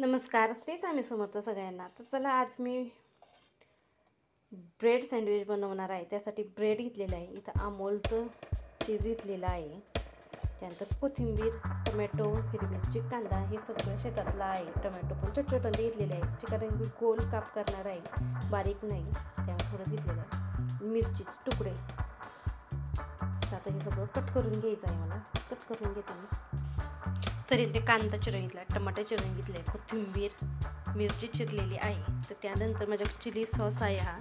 नमस्कार, श्री स्वामी समर्थ सगळ्यांना. तर चला, आज मी ब्रेड सँडविच बनवणार आहे. त्यासाठी ब्रेड घेतलेला आहे, इथं अमूलचं चीज घेतलेलं आहे, त्यानंतर कोथिंबीर, टमॅटो, हिरवी मिरची, कांदा हे सगळं शेतातलं आहे. टमॅटो पण छोटे छोटे घेतलेले आहे, कारण मी गोल काप करणार आहे, बारीक नाही, त्यामुळे थोडंच घेतलेलं आहे. मिरचीचे तुकडे, तर आता हे सगळं कट करून घ्यायचं आहे. मला कट करून घेते मी. तरी ते कांदा चिरून घेतला, टमाटर चिरून घेतले, कोथिंबीर, मिरची चिरलेली आहे. तर त्यानंतर माझ्या चिली सॉस आहे, हा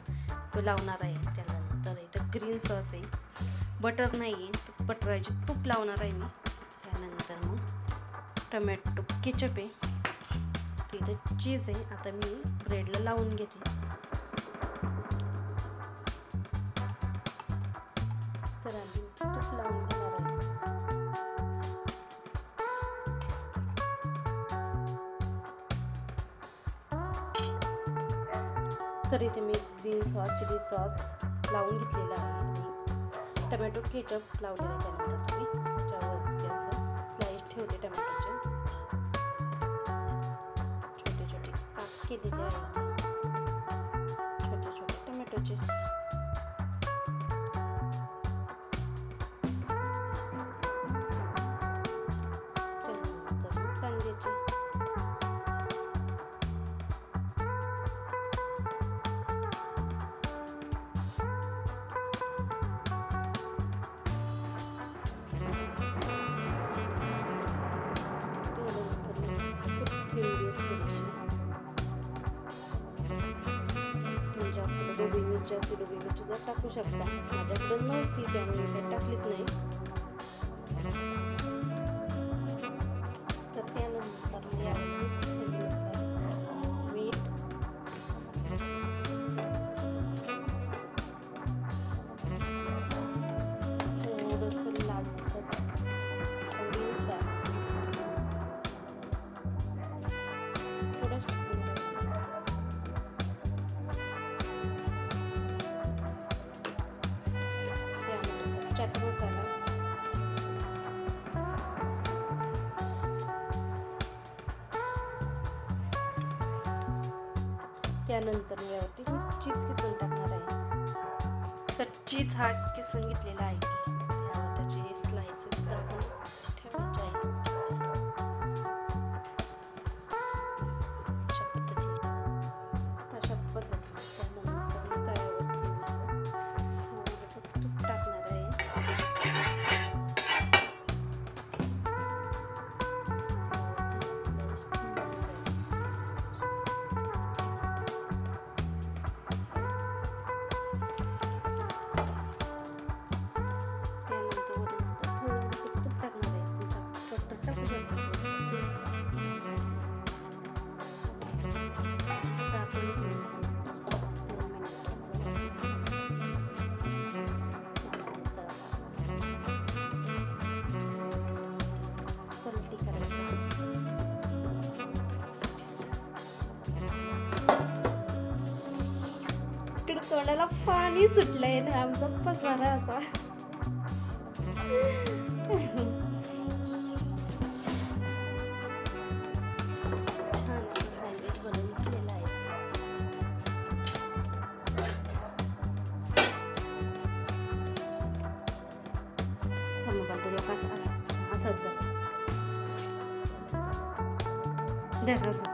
तो लावणार आहे. त्यानंतर इथं ग्रीन सॉस आहे, बटर नाही आहे तर बटरचे तूप लावणार आहे मी. त्यानंतर मग टमॅटो केचप आहे, इथं चीज आहे. आता मी ब्रेडला लावून घेते. तर आम्ही तूप लावून घेणार आहे. तर इथे मी ग्रीन सॉस, चिली सॉस लावून घेतलेला आहे आणि टमॅटो केचप लावलेला आहे. त्यानंतर मी त्याच्यावरती असं स्लाइस ठेवते टमॅटोचे, छोटे छोटे काप केलेले आहेत, छोटे छोटे टमॅटोचे. त्यानंतर कांद्याचे, तुमच्याकडे डोबी मिरची असते, डोबी मिरची जर टाकू शकता. माझ्याकडे नव्हती त्यामुळे काही टाकलीच नाही. तर त्यानंतर मी यावरती चवीनुसार मीठ, थोडंसं लाल तिखट आवडीनुसार, चाट मसाला, त्यानंतर मी यावरती चीज किसून टाकणार आहे. तर चीज हा किसून घेतलेला आहे, त्यावर त्याचे स्लाइस दाबून ठेवायचे आहे. अशा पद्धतीने त्यानंतर मी तव्यावरती थोडंसं तूप टाकणार आहे. तोंडाला पाणी सुटलंय ना, आमचा पसारा असा. छान असं सँडविच बनवून झालेलं आहे. तर मग तरी असं असं असं तर असं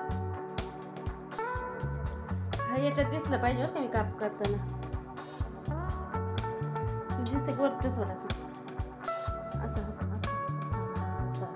याच्यात दिसलं पाहिजे का मी काप करताना, दिसते वरते थोडंसं असं असं असं असं.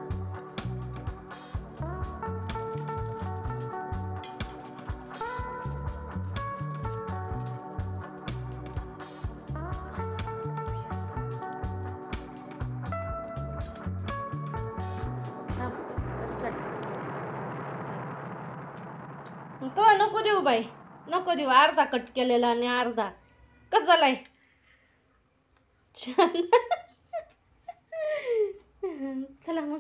तो नको देऊ बाई, नको देऊ. अर्धा कट केलेला आणि अर्धा कसं झालाय, छान. चला मग.